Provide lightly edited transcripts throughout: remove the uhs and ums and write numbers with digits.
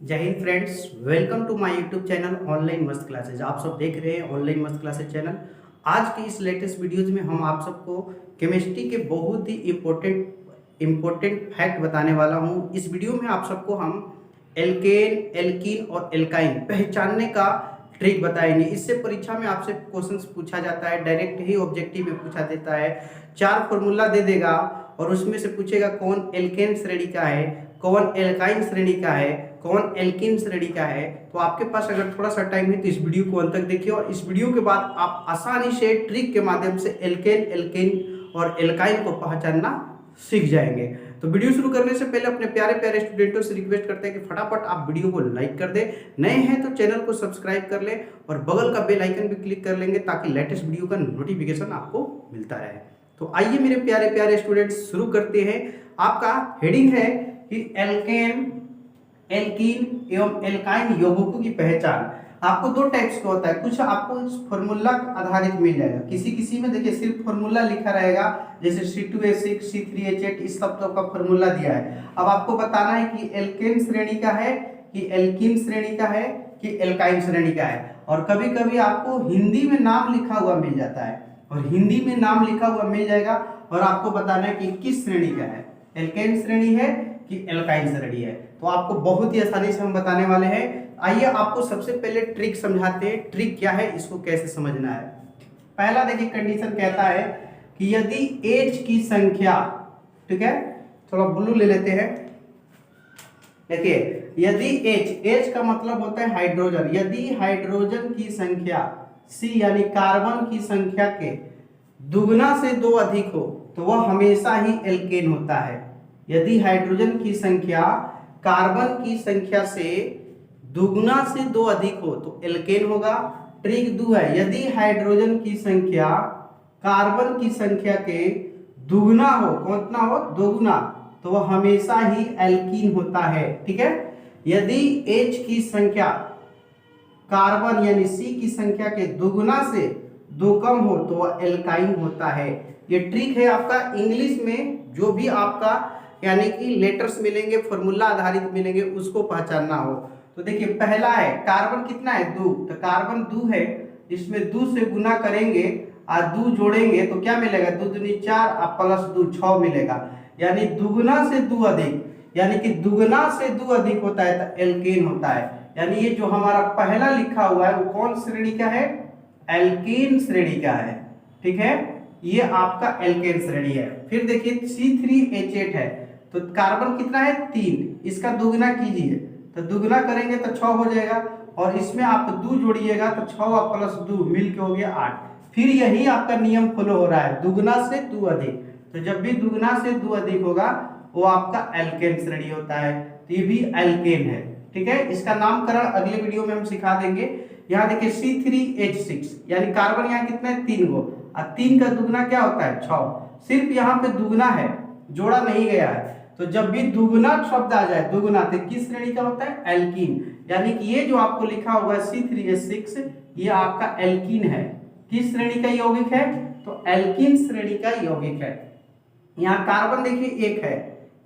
जय हिंद friends, welcome to my YouTube channel online मस्त क्लासेज। आप सब देख रहे हैं ऑनलाइन मस्त क्लासेज चैनल। आज की इस लेटेस्ट वीडियोज में हम आप सबको केमिस्ट्री के बहुत ही इम्पोर्टेंट फैक्ट बताने वाला हूं। इस वीडियो में आप सबको हम एल्केन, एल्कीन और एल्काइन पहचानने का ट्रिक बताएंगे। इससे परीक्षा में आपसे क्वेश्चंस पूछा जाता है, डायरेक्ट ही ऑब्जेक्टिव में पूछा देता है। 4 फॉर्मूला दे देगा और उसमें से पूछेगा कौन एल्केन श्रेणी का है, कौन एल्काइन श्रेणी का है, कौन एल्किन श्रेणी का है। तो आपके पास अगर थोड़ा सा टाइम है तो इस वीडियो को अंत तक देखिए और इस वीडियो के बाद आप आसानी से ट्रिक के माध्यम से एल्केन, एल्किन और एल्काइन को पहचानना सीख जाएंगे। तो वीडियो शुरू करने से पहले अपने प्यारे प्यारे स्टूडेंटों से रिक्वेस्ट करते हैं कि फटाफट आप वीडियो को लाइक कर दें, नए हैं तो चैनल को सब्सक्राइब कर लें और बगल का बेल आइकन भी क्लिक कर लेंगे ताकि लेटेस्ट वीडियो का नोटिफिकेशन आपको मिलता रहे। तो आइए मेरे प्यारे प्यारे स्टूडेंट्स शुरू करते हैं। आपका हेडिंग है कि एल्केन, एल्कीन एवं एल्काइन यौगिकों की पहचान। आपको दो टाइप्स का होता है, कुछ आपको फॉर्मूला आधारित मिल जाएगा, किसी किसी में देखिए सिर्फ फॉर्मूला लिखा रहेगा, जैसे C2H6 C3H8 इस सब का फॉर्मूला दिया है। अब आपको बताना है कि एल्केन श्रेणी का है कि एल्कीन श्रेणी का है कि एल्काइन श्रेणी का है। और कभी कभी आपको हिंदी में नाम लिखा हुआ मिल जाता है और हिंदी में नाम लिखा हुआ मिल जाएगा और आपको बताना है कि किस श्रेणी का है, एल्केन श्रेणी है कि एल्काइन श्रेणी है। तो आपको बहुत ही आसानी से हम बताने वाले हैं। आइए आपको सबसे पहले ट्रिक समझाते हैं, ट्रिक क्या है, इसको कैसे समझना है। पहला देखिए कंडीशन कहता है कि यदि एच की संख्या, ठीक है, थोड़ा ब्लू ले लेते हैं। देखिए यदि एच का मतलब होता है हाइड्रोजन, यदि हाइड्रोजन की संख्या सी यानी कार्बन की संख्या के दुगना से 2 अधिक हो तो वह हमेशा ही एल्केन होता है। यदि हाइड्रोजन की संख्या कार्बन की संख्या से दुगना से 2 अधिक हो तो एल्केन होगा। ट्रिक 2 है, यदि हाइड्रोजन की संख्या कार्बन की संख्या के दुगना हो, कितना हो, दोगुना, तो वह हमेशा ही एल्कीन होता है। ठीक है, यदि H की संख्या कार्बन यानी C की संख्या के दुगुना से 2 कम हो तो वह एल्काइन होता है। ये ट्रिक है आपका इंग्लिश में जो भी आपका यानी कि लेटर्स मिलेंगे, फॉर्मूला आधारित मिलेंगे, उसको पहचानना हो। तो देखिए पहला है कार्बन कितना है, 2, तो कार्बन 2 है, इसमें 2 से गुना करेंगे और 2 जोड़ेंगे तो क्या मिलेगा, 2 दूनी 4 और प्लस 2 6 मिलेगा, यानी दुगना से 2 अधिक, यानी कि दुगना से 2 अधिक होता है तो एल्केन होता है। यानी ये जो हमारा पहला लिखा हुआ है वो कौन श्रेणी का है, एल्केन श्रेणी का है। ठीक है, ये आपका एल्केन श्रेणी है। फिर देखिए C3H8 है, तो कार्बन कितना है, 3, इसका दुगना कीजिए तो दुगना करेंगे तो 6 हो जाएगा और इसमें आप 2 जोड़िएगा तो 6 और प्लस 2 मिलके हो गया 8। फिर यही आपका नियम फॉलो हो रहा है, दुगना से 2 अधिक, तो जब भी दुगना से 2 अधिक होगा वो आपका एल्केन श्रेणी होता है, तो ये भी एल्केन है। ठीक है, इसका नामकरण अगले वीडियो में हम सिखा देंगे। यहाँ देखिए C3H6 यानी कार्बन यहाँ कितना है, 3 गो, और 3 का दुगना क्या होता है, 6, सिर्फ यहाँ पे दुगना है, जोड़ा नहीं गया है। तो जब भी दुगना शब्द आ जाए, दुगना, तो किस श्रेणी का होता है, एल्कीन। यानी कि ये जो आपको लिखा हुआ है C3H6 ये आपका एल्कीन है। किस श्रेणी का यौगिक है, तो एल्कीन श्रेणी का यौगिक है। यहाँ कार्बन देखिए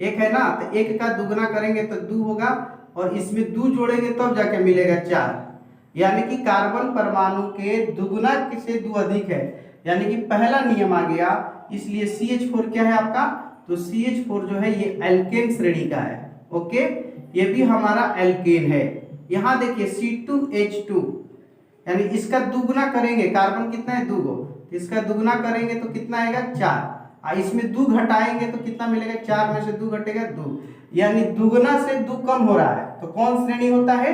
1 है ना, तो 1 का दुगना करेंगे तो 2 होगा और इसमें 2 जोड़ेंगे तब जाके मिलेगा 4, यानी कि कार्बन परमाणु के दुगना से 2 अधिक है, यानी कि पहला नियम आ गया। इसलिए CH4 क्या है आपका, तो CH4 जो है ये एल्केन श्रेणी का है। ओके, ये भी हमारा एल्केन है। यहाँ देखिए C2H2 यानी इसका दुगना करेंगे, कार्बन कितना है, 2 गो, तो इसका दुगना करेंगे तो कितना आएगा, 4, और इसमें 2 घटाएंगे तो कितना मिलेगा, 4 में से 2 घटेगा 2, यानी दुगना से 2 कम हो रहा है तो कौन श्रेणी होता है,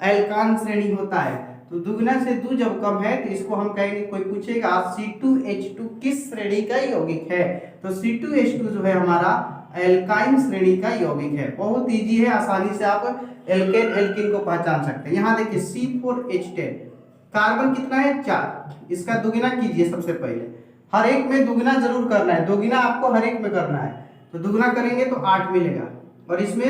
एल्कान श्रेणी होता है। तो दुगना से 2 जब कम है तो इसको हम कहेंगे, कोई पूछेगा C2H2 किस श्रेणी का यौगिक है, तो C2H2 जो है हमारा एल्काइन श्रेणी का यौगिक है। बहुत इजी है, आसानी से आप एल्केन, एल्कीन को पहचान सकते हैं। यहाँ देखिए C4H10 कार्बन कितना है, 4, इसका दुगना कीजिए। सबसे पहले हर एक में दुगना जरूर करना है, दोगुना आपको हर एक में करना है, तो दुगना करेंगे तो 8 मिलेगा और इसमें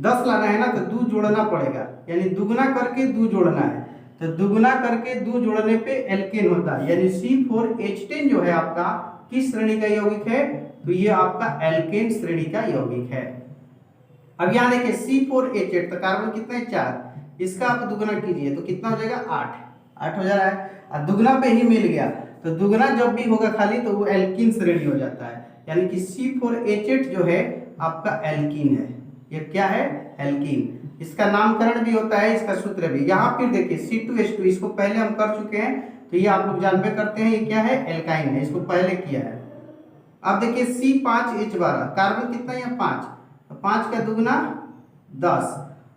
10 लाना है ना तो 2 जोड़ना पड़ेगा, यानी दुगना करके 2 जोड़ना है, तो दुगना करके 2 जोड़ने पे एल्केन होता है। यानी C4H10 जो है आपका किस श्रेणी का यौगिक है, तो ये आपका एल्केन श्रेणी का यौगिक है। अब यहाँ देखिए C4H8, तो कार्बन कितना है 4, इसका आप दुगना कीजिए तो कितना हो जाएगा 8 हो जा रहा है। और दुगना पे ही मिल गया, तो दुगना जब भी होगा खाली तो वो एल्कीन श्रेणी हो जाता है, यानी कि C4H8 जो है आपका एल्कीन है। ये क्या है? एल्कीन। इसका नामकरण भी होता है, इसका सूत्र भी। यहाँ फिर देखिए C2H2, इसको पहले हम कर चुके हैं, तो ये आप लोग जानबे करते हैं ये क्या है? एल्काइन है, इसको पहले किया है। अब देखिए C5H12, कार्बन कितना है 5, तो 5 का दुगना 10,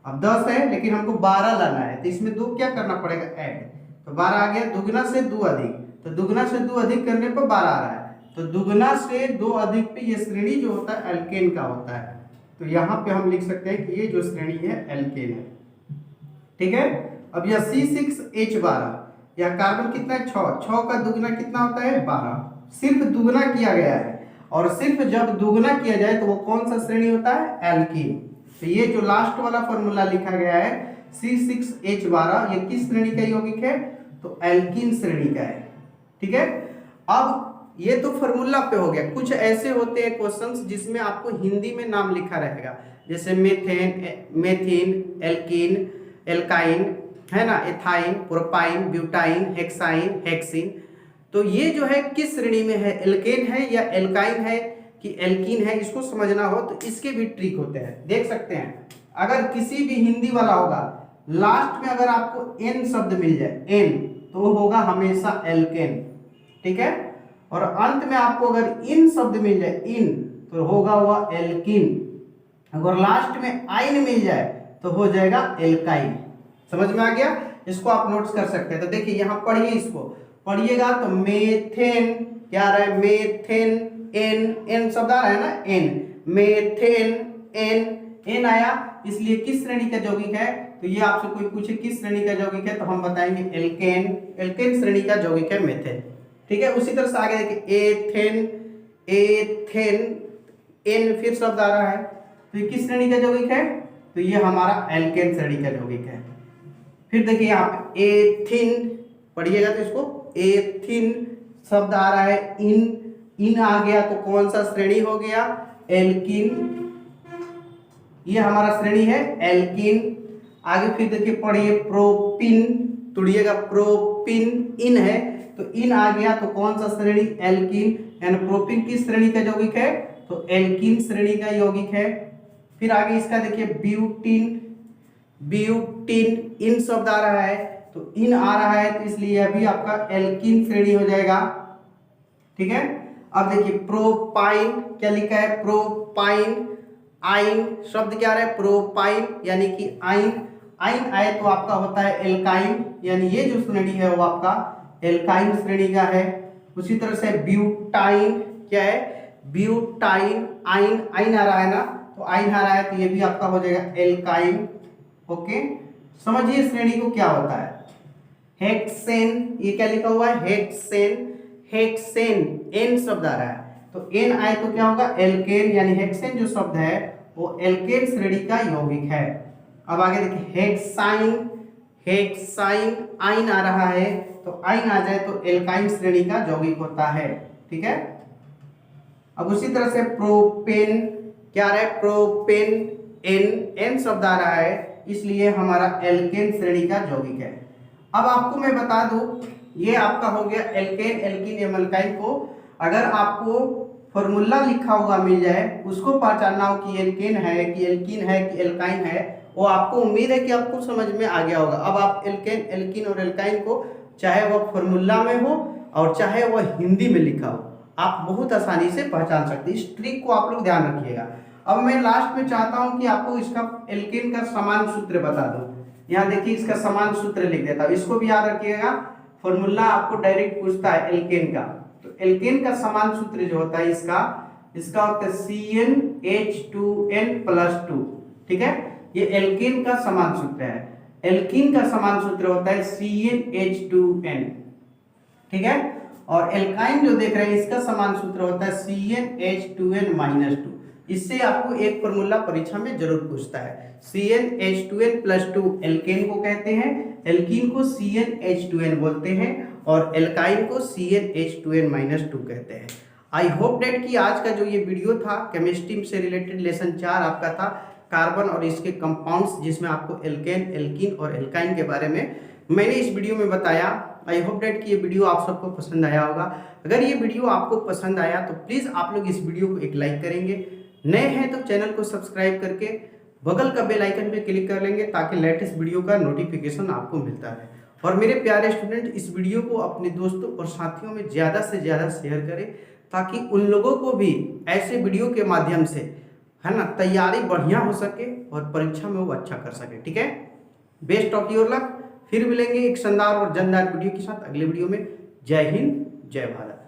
अब 10 है लेकिन हमको 12 लाना है, तो इसमें 2 क्या करना पड़ेगा? ऐड, तो 12 आ गया। दुगना से 2 अधिक, तो दुगना से 2 अधिक करने पर 12 आ रहा है, तो दुगना से 2 अधिक पे ये श्रेणी जो होता है एल्केन का होता है। तो यहाँ पे हम लिख सकते हैं कि ये जो श्रेणी है एल्केन है, ठीक है। अब यह C6H12, यह कार्बन कितना है 6 का दुगना कितना होता है 12, सिर्फ दुगना किया गया है, और सिर्फ जब दुगना किया जाए तो वो कौन सा श्रेणी होता है? एल्कीन। तो ये जो लास्ट वाला फॉर्मूला लिखा गया है C6H12, ये किस श्रेणी का यौगिक है? तो एल्कीन श्रेणी का है, ठीक है। अब ये तो फॉर्मूला पे हो गया। कुछ ऐसे होते हैं क्वेश्चंस जिसमें आपको हिंदी में नाम लिखा रहेगा, जैसे मेथेन, एल्कीन, एल्काइन, है ना, ethyne, propyne, butyne, hexyne, hexyne. तो ये जो है किस श्रेणी में है? एल्केन है या एल्काइन है कि एल्कीन है, इसको समझना हो तो इसके भी ट्रिक होते हैं, देख सकते हैं। अगर किसी भी हिंदी वाला होगा, लास्ट में अगर आपको एन शब्द मिल जाए, एन, तो होगा हमेशा एल्केन, ठीक है। और अंत में आपको अगर इन शब्द मिल जाए, इन, तो होगा वह एल्कीन। अगर लास्ट में आइन मिल जाए तो हो जाएगा एल्काइन। समझ में आ गया? इसको आप नोट्स कर सकते हैं। तो देखिए यहाँ पढ़िए, इसको पढ़िएगा तो मेथेन क्या आ रहा है? मेथेन, एन शब्द आ रहा है ना, एन, मेथेन, एन आया, इसलिए किस श्रेणी का यौगिक है? तो ये आपसे कोई पूछे किस श्रेणी का यौगिक है, तो हम बताएंगे एल्केन, एल्केन श्रेणी का यौगिक है मेथेन, ठीक है। उसी तरह से आगे देखिए एथेन, एन फिर शब्द आ रहा है, तो ये किस श्रेणी का यौगिक है? तो ये हमारा एल्केन श्रेणी का यौगिक है। फिर देखिए यहाँ पे एथिन, पढ़िएगा तो इसको, एथिन शब्द आ रहा है, इन आ गया तो कौन सा श्रेणी हो गया? एल्कीन, ये हमारा श्रेणी है एल्कीन। आगे फिर देखिए पढ़िए प्रोपिन, तोड़िएगा, प्रोपिन इन है, तो इन आ गया तो कौन सा श्रेणी? एल्कीन, यानी प्रोपिन किस श्रेणी का यौगिक है? तो एल्कीन श्रेणी का यौगिक है। फिर आगे इसका देखिए ब्यूटीन, इन शब्द आ रहा है, तो इन आ रहा है, तो इसलिए यह भी आपका एल्कीन श्रेणी हो जाएगा, ठीक है। अब देखिए प्रोपाइन, क्या लिखा है? प्रोपाइन, आइन शब्द क्या आ रहा है? प्रोपाइन, यानी कि आइन आए तो आपका होता है एल्काइन, यानी ये जो श्रेणी है वो आपका एल्काइन श्रेणी का है। उसी तरह से ब्यूटाइन, क्या है? ब्यूटाइन, आइन आ रहा है ना, तो आइन आ रहा है, तो ये भी आपका हो जाएगा एल्काइन, ओके। समझिए श्रेणी को क्या होता है। हेक्सेन, ये क्या लिखा हुआ है? हेक्सेन, एन शब्द आ रहा है, तो एन आए तो क्या होगा? एल्केन, यानी हेक्सेन जो शब्द है वो एल्केन श्रेणी का यौगिक है। अब आगे देखिए हेक्साइन, आइन आ रहा है, तो आइन आ जाए तो एल्काइन श्रेणी का यौगिक होता है, ठीक है। अब उसी तरह से प्रोपेन, क्या आ रहा है? प्रोपेन, एन शब्द आ रहा है, इसलिए हमारा एल्केन श्रेणी का यौगिक है। अब आपको मैं बता दूं, ये आपका हो गया एल्केन, एल्कीन या एल्काइन को अगर आपको फॉर्मूला लिखा हुआ मिल जाए, उसको पहचानना हो कि एल्केन है कि एल्कीन है कि एल्काइन है, वो आपको उम्मीद है कि आपको समझ में आ गया होगा। अब आप एल्केन, एल्कीन और एल्काइन को चाहे वह फॉर्मूला में हो और चाहे वह हिंदी में लिखा हो, आप बहुत आसानी से पहचान सकते हैं। इस ट्रिक को आप लोग ध्यान रखिएगा। अब मैं लास्ट में चाहता हूं कि आपको इसका एल्केन का समान सूत्र बता दूं। यहाँ देखिए इसका समान सूत्र लिख देता हूं, इसको भी याद रखिएगा। फॉर्मूला आपको डायरेक्ट पूछता है एल्केन का, तो एल्केन का समान सूत्र जो होता है इसका होता है CnH2n+2, ठीक है। ये एल्केन का समान सूत्र है। एल्कीन का समान सूत्र होता है CnH2n, ठीक है। और एल्काइन जो देख रहे हैं इसका समान सूत्र होता है CnH2n-2। इससे आपको एक फॉर्मूला परीक्षा में जरूर पूछता है। CnH2n+2 एल्केन को कहते हैं, एल्कीन को CnH2n बोलते हैं और एल्काइन को CnH2n-2 कहते हैं। आई होप डेट कि आज का जो ये वीडियो था केमिस्ट्री से रिलेटेड लेसन 4 आपका था, कार्बन और इसके कंपाउंड्स, जिसमें आपको एल्केन, एल्कीन और एल्काइन के बारे में मैंने इस वीडियो में बताया। आई होप डेट कि ये वीडियो आप सबको पसंद आया होगा। अगर ये वीडियो आपको पसंद आया तो प्लीज़ आप लोग इस वीडियो को एक लाइक करेंगे, नए हैं तो चैनल को सब्सक्राइब करके बगल का बेल आइकन पे क्लिक कर लेंगे ताकि लेटेस्ट वीडियो का नोटिफिकेशन आपको मिलता रहे। और मेरे प्यारे स्टूडेंट, इस वीडियो को अपने दोस्तों और साथियों में ज़्यादा से ज़्यादा शेयर करें ताकि उन लोगों को भी ऐसे वीडियो के माध्यम से, है ना, तैयारी बढ़िया हो सके और परीक्षा में वो अच्छा कर सके। ठीक है, बेस्ट ऑफ योर लक। फिर मिलेंगे एक शानदार और जानदार वीडियो के साथ अगले वीडियो में। जय हिंद, जय भारत।